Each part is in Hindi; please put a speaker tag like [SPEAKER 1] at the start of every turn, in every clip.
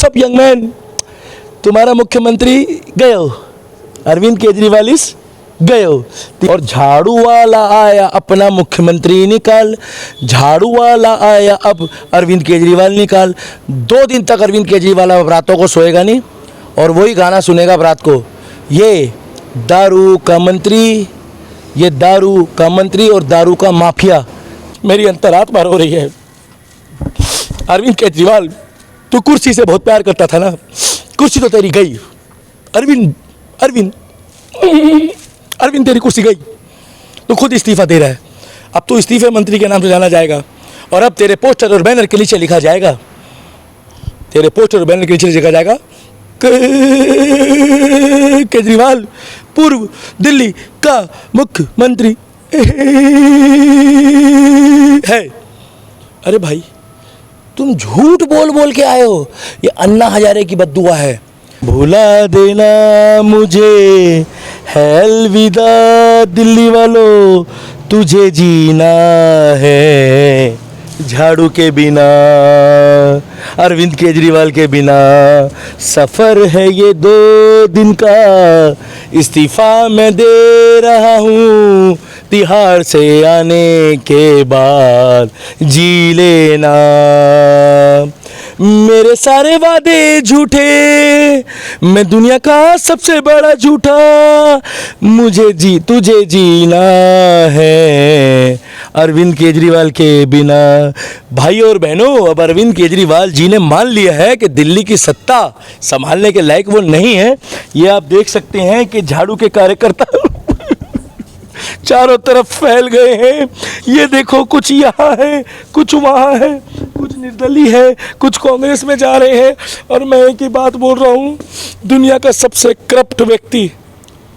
[SPEAKER 1] व्हाट्सअप यंग मैन, तुम्हारा मुख्यमंत्री गयो, अरविंद केजरीवाल इस गयो। और झाड़ू वाला आया अपना मुख्यमंत्री निकाल, झाड़ू वाला आया अब अरविंद केजरीवाल निकाल। 2 दिन तक अरविंद केजरीवाल अब रातों को सोएगा नहीं और वही गाना सुनेगा अब रात को, ये दारू का मंत्री, ये दारू का मंत्री और दारू का माफिया। मेरी अंतरात्मा रो रही है। अरविंद केजरीवाल, तू कुर्सी से बहुत प्यार करता था ना, कुर्सी तो तेरी गई। अरविंद अरविंद अरविंद तेरी कुर्सी गई, तू खुद इस्तीफा दे रहा है। अब तू इस्तीफे मंत्री के नाम से जाना जाएगा और अब तेरे पोस्टर और बैनर के नीचे लिखा जाएगा, तेरे पोस्टर और बैनर के नीचे लिखा जाएगा केजरीवाल पूर्व दिल्ली का मुख्यमंत्री है। अरे भाई, तुम झूठ बोल बोल के आए हो, ये अन्ना हजारे की बद्दुआ है। भुला देना मुझे है अलविदा दिल्ली वालों, तुझे जीना है झाड़ू के बिना, अरविंद केजरीवाल के बिना। सफ़र है ये 2 दिन का, इस्तीफा मैं दे रहा हूँ तिहाड़ से आने के बाद, जी लेना मेरे सारे वादे झूठे, मैं दुनिया का सबसे बड़ा झूठा, मुझे तुझे जीना है अरविंद केजरीवाल के बिना। भाई और बहनों, अब अरविंद केजरीवाल जी ने मान लिया है कि दिल्ली की सत्ता संभालने के लायक वो नहीं है। ये आप देख सकते हैं कि झाड़ू के कार्यकर्ता चारों तरफ फैल गए हैं। ये देखो, कुछ यहाँ है, कुछ वहाँ है, कुछ निर्दलीय है, कुछ कांग्रेस में जा रहे हैं। और मैं एक ही बात बोल रहा हूँ, दुनिया का सबसे करप्ट व्यक्ति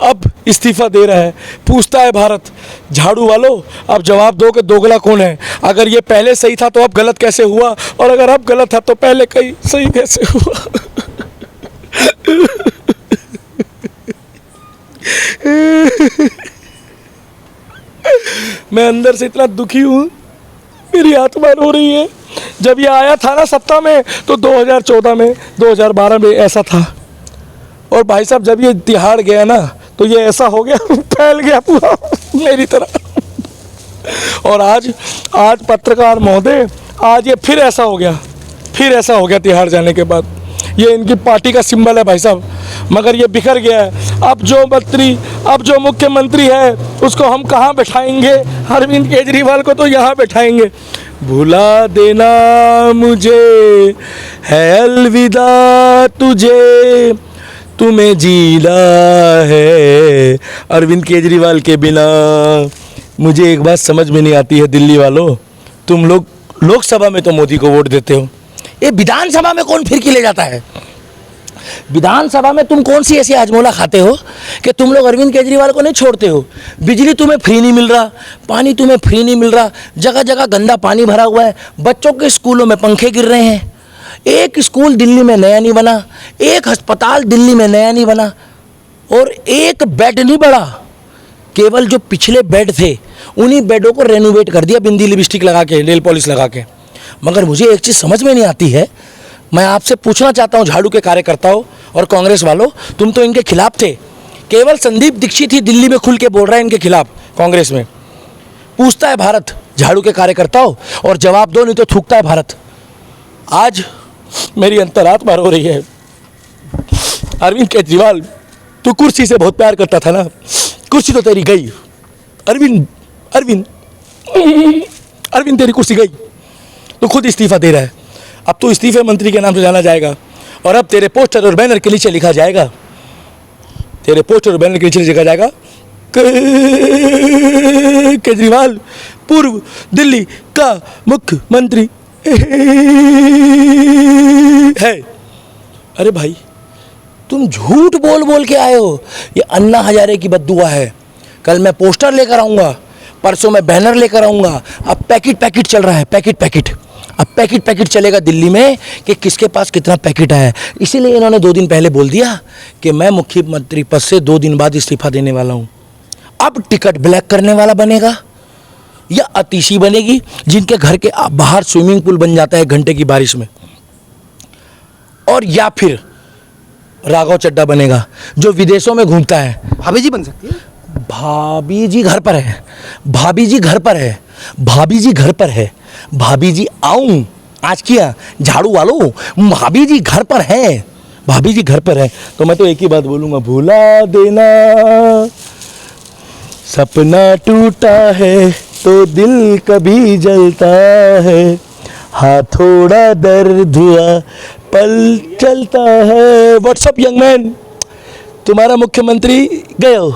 [SPEAKER 1] अब इस्तीफा दे रहा है। पूछता है भारत, झाड़ू वालों अब जवाब दो कि दोगला कौन है। अगर ये पहले सही था तो अब गलत कैसे हुआ, और अगर अब गलत था तो पहले कहीं सही कैसे हुआ। मैं अंदर से इतना दुखी हूँ, मेरी आत्मा रो रही है। जब ये आया था ना सत्ता में तो 2014 में 2012 में ऐसा था, और भाई साहब जब ये तिहाड़ गया ना तो ये ऐसा हो गया, फैल गया पूरा मेरी तरह। और आज पत्रकार महोदय, आज ये फिर ऐसा हो गया तिहाड़ जाने के बाद। ये इनकी पार्टी का सिंबल है भाई साहब, मगर ये बिखर गया है। अब जो मुख्यमंत्री है उसको हम कहाँ बैठाएंगे? अरविंद केजरीवाल को तो यहाँ बैठाएंगे। भुला देना मुझे है अलविदा तुझे, तुम्हें जीना है अरविंद केजरीवाल के बिना। मुझे एक बात समझ में नहीं आती है दिल्ली वालों, तुम लोग लोकसभा में तो मोदी को वोट देते हो, ये विधानसभा में कौन फिरकी ले जाता है? विधानसभा में तुम कौन सी ऐसी हाजमोला खाते हो कि तुम लोग अरविंद केजरीवाल को नहीं छोड़ते हो? बिजली तुम्हें फ्री नहीं मिल रहा, पानी तुम्हें फ्री नहीं मिल रहा, जगह जगह गंदा पानी भरा हुआ है, बच्चों के स्कूलों में पंखे गिर रहे हैं, एक स्कूल दिल्ली में नया नहीं बना, एक अस्पताल दिल्ली में नया नहीं बना, और एक बेड नहीं बढ़ा। केवल जो पिछले बेड थे उन्हीं बेडों को रेनोवेट कर दिया बिंदी लिपस्टिक लगा के, नेल पॉलिश लगा के। मगर मुझे एक चीज़ समझ में नहीं आती है, मैं आपसे पूछना चाहता हूं झाड़ू के कार्यकर्ताओं और कांग्रेस वालों, तुम तो इनके खिलाफ थे। केवल संदीप दीक्षित ही दिल्ली में खुल के बोल रहा है इनके खिलाफ कांग्रेस में। पूछता है भारत झाड़ू के कार्यकर्ताओं, और जवाब दो, नहीं तो थूकता है भारत। आज मेरी अंतरात्मा रो रही है। अरविंद केजरीवाल, तू कुर्सी से बहुत प्यार करता था ना, कुर्सी तो तेरी गई। अरविंद अरविंद अरविंद तेरी कुर्सी गई, तू खुद इस्तीफा दे रहा है। अब तू इस्तीफे मंत्री के नाम से जाना जाएगा, और अब तेरे पोस्टर और बैनर के नीचे लिखा जाएगा, तेरे पोस्टर और बैनर के नीचे लिखा जाएगा केजरीवाल पूर्व दिल्ली का मुख्यमंत्री है। अरे भाई, तुम झूठ बोल बोल के आए हो, ये अन्ना हजारे की बद्दुआ है। कल मैं पोस्टर लेकर आऊँगा, परसों मैं बैनर लेकर आऊँगा। अब पैकेट चल रहा है, पैकेट। अब पैकेट चलेगा दिल्ली में कि किसके पास कितना पैकेट आया है। इसीलिए इन्होंने 2 दिन पहले बोल दिया कि मैं मुख्यमंत्री पद से 2 दिन बाद इस्तीफा देने वाला हूँ। अब टिकट ब्लैक करने वाला बनेगा या अतिशी बनेगी, जिनके घर के बाहर स्विमिंग पूल बन जाता है 1 घंटे की बारिश में। और या फिर राघव चड्ढा बनेगा जो विदेशों में घूमता है।
[SPEAKER 2] भाभी जी बन सकती है।
[SPEAKER 1] भाभी जी घर पर है, भाभी जी घर पर है, भाभी जी घर पर है, भाभी जी आऊं आज किया झाड़ू वालों, भाभी जी घर पर है, भाभी जी घर पर है। तो मैं तो एक ही बात बोलूंगा, भुला देना सपना टूटा है तो दिल कभी जलता है, हाँ थोड़ा दर्द हुआ पल चलता है। व्हाट्सअप यंग मैन, तुम्हारा मुख्यमंत्री गए हो,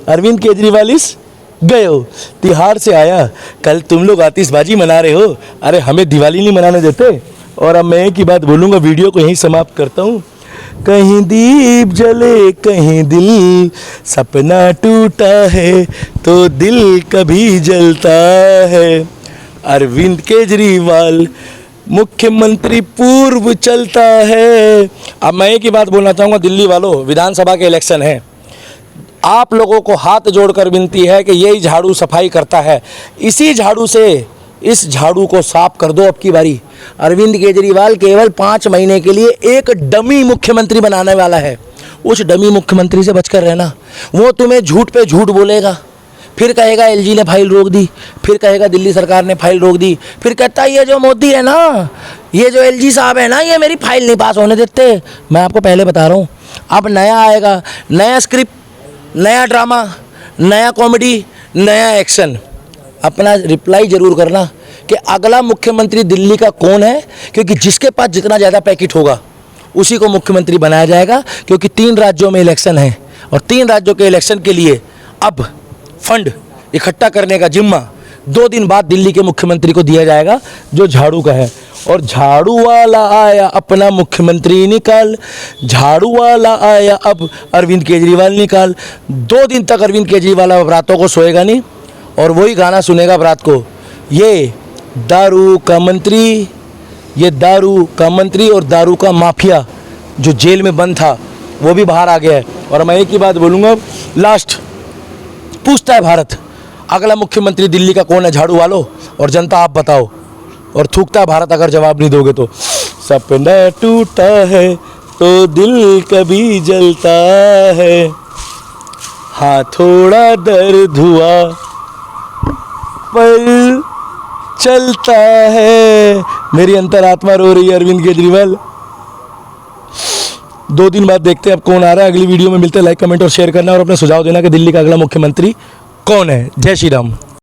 [SPEAKER 1] अरविंद केजरीवाल इस गए हो, तिहाड़ से आया, कल तुम लोग आतिशबाजी मना रहे हो, अरे हमें दिवाली नहीं मनाने देते। और अब मैं एक ही बात बोलूँगा, वीडियो को यहीं समाप्त करता हूँ। कहीं दीप जले कहीं दिल, सपना टूटा है तो दिल कभी जलता है, अरविंद केजरीवाल मुख्यमंत्री पूर्व चलता है। अब मैं एक ही बात बोलना चाहूँगा, दिल्ली वालों, विधानसभा के इलेक्शन है, आप लोगों को हाथ जोड़कर विनती है कि यही झाड़ू सफाई करता है, इसी झाड़ू से इस झाड़ू को साफ कर दो। अब की बारी अरविंद केजरीवाल केवल 5 महीने के लिए एक डमी मुख्यमंत्री बनाने वाला है। उस डमी मुख्यमंत्री से बचकर रहना, वो तुम्हें झूठ पे झूठ बोलेगा, फिर कहेगा एलजी ने फाइल रोक दी, फिर कहेगा दिल्ली सरकार ने फाइल रोक दी, फिर कहता है ये जो मोदी है ना, ये जो एलजी साहब है ना, ये मेरी फाइल नहीं पास होने देते। मैं आपको पहले बता रहा हूँ, अब नया आएगा, नया स्क्रिप्ट, नया ड्रामा, नया कॉमेडी, नया एक्शन। अपना रिप्लाई जरूर करना कि अगला मुख्यमंत्री दिल्ली का कौन है, क्योंकि जिसके पास जितना ज़्यादा पैकेट होगा उसी को मुख्यमंत्री बनाया जाएगा। क्योंकि 3 राज्यों में इलेक्शन है और 3 राज्यों के इलेक्शन के लिए अब फंड इकट्ठा करने का जिम्मा 2 दिन बाद दिल्ली के मुख्यमंत्री को दिया जाएगा जो झाड़ू का है। और झाड़ू वाला आया अपना मुख्यमंत्री निकाल, झाड़ू वाला आया अब अरविंद केजरीवाल निकाल। 2 दिन तक अरविंद केजरीवाल अब रातों को सोएगा नहीं और वही गाना सुनेगा रात को, ये दारू का मंत्री, ये दारू का मंत्री और दारू का माफिया जो जेल में बंद था वो भी बाहर आ गया है। और मैं एक ही बात बोलूँगा, लास्ट पूछता है भारत, अगला मुख्यमंत्री दिल्ली का कौन है झाड़ू वालों, और जनता आप बताओ। और थूकता है भारत अगर जवाब नहीं दोगे तो। सपना टूटा है तो दिल कभी जलता है, हाँ थोड़ा दर्द हुआ पर चलता है। मेरी अंतरात्मा रो रही है अरविंद केजरीवाल। 2 दिन बाद देखते हैं अब कौन आ रहा है। अगली वीडियो में मिलते हैं। लाइक कमेंट और शेयर करना और अपने सुझाव देना कि दिल्ली का अगला मुख्यमंत्री कौन है। जय श्री राम।